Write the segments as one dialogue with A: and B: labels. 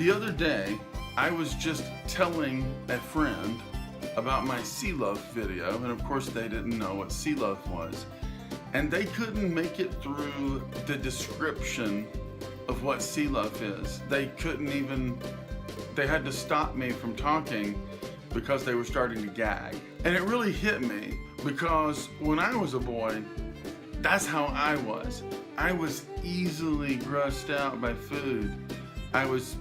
A: The other day, I was just telling a friend about my sea loaf video, and of course they didn't know what sea loaf was. And they couldn't make it through the description of what sea loaf is. They had to stop me from talking because they were starting to gag. And it really hit me because when I was a boy, that's how I was. I was easily grossed out by food. I was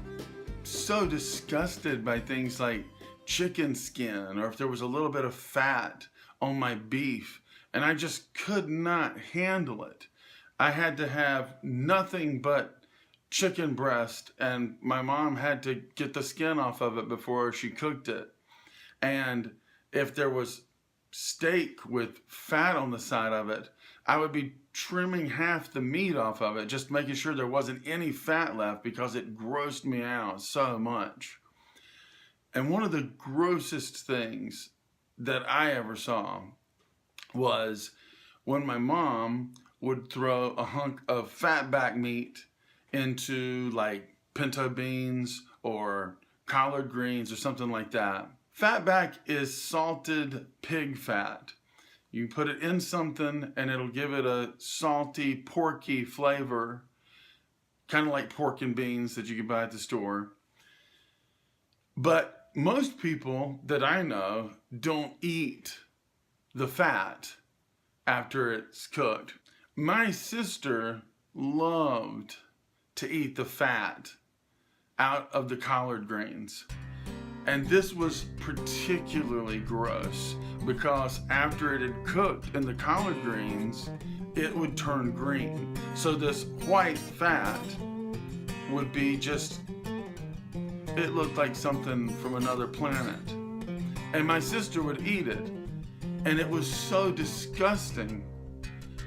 A: so disgusted by things like chicken skin, or if there was a little bit of fat on my beef, and I just could not handle it. I had to have nothing but chicken breast, and my mom had to get the skin off of it before she cooked it. And if there was steak with fat on the side of it, I would be trimming half the meat off of it, just making sure there wasn't any fat left because it grossed me out so much. And one of the grossest things that I ever saw was when my mom would throw a hunk of fatback meat into like pinto beans or collard greens or something like that. Fatback is salted pig fat. You put it in something and it'll give it a salty, porky flavor, kind of like pork and beans that you can buy at the store. But most people that I know don't eat the fat after it's cooked. My sister loved to eat the fat out of the collard greens. And this was particularly gross because after it had cooked in the collard greens, it would turn green. So this white fat would be just, it looked like something from another planet. And my sister would eat it, and it was so disgusting.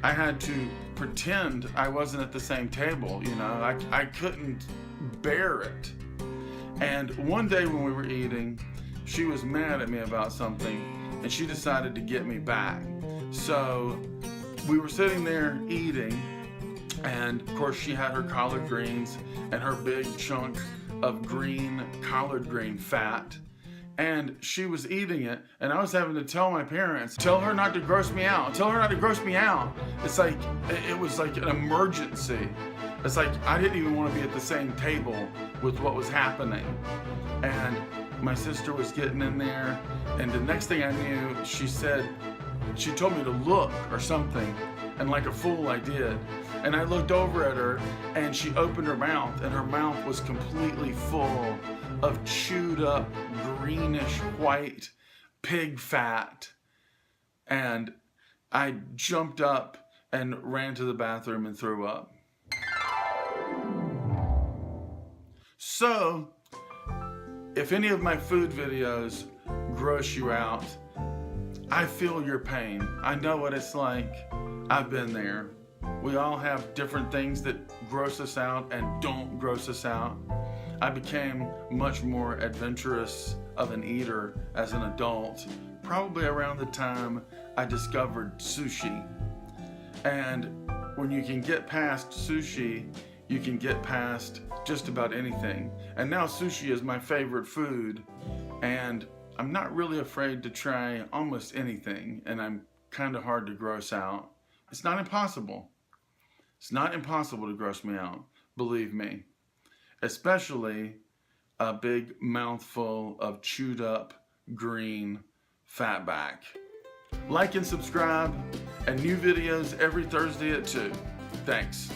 A: I had to pretend I wasn't at the same table, you know, I couldn't bear it. And one day when we were eating, she was mad at me about something, and she decided to get me back. So we were sitting there eating, and of course she had her collard greens and her big chunk of green collard green fat, and she was eating it, and I was having to tell my parents, tell her not to gross me out, tell her not to gross me out. It's like, it was like an emergency. It's like I didn't even want to be at the same table with what was happening. And my sister was getting in there, and the next thing I knew, she told me to look or something, and like a fool I did. And I looked over at her, and she opened her mouth, and her mouth was completely full of chewed up, greenish white pig fat. And I jumped up and ran to the bathroom and threw up. So, if any of my food videos gross you out, I feel your pain. I know what it's like. I've been there. We all have different things that gross us out and don't gross us out. I became much more adventurous of an eater as an adult, probably around the time I discovered sushi. And when you can get past sushi, you can get past just about anything. And now sushi is my favorite food, and I'm not really afraid to try almost anything, and I'm kind of hard to gross out. It's not impossible. It's not impossible to gross me out, believe me. Especially a big mouthful of chewed up green fatback. Like and subscribe, and new videos every Thursday at 2. Thanks.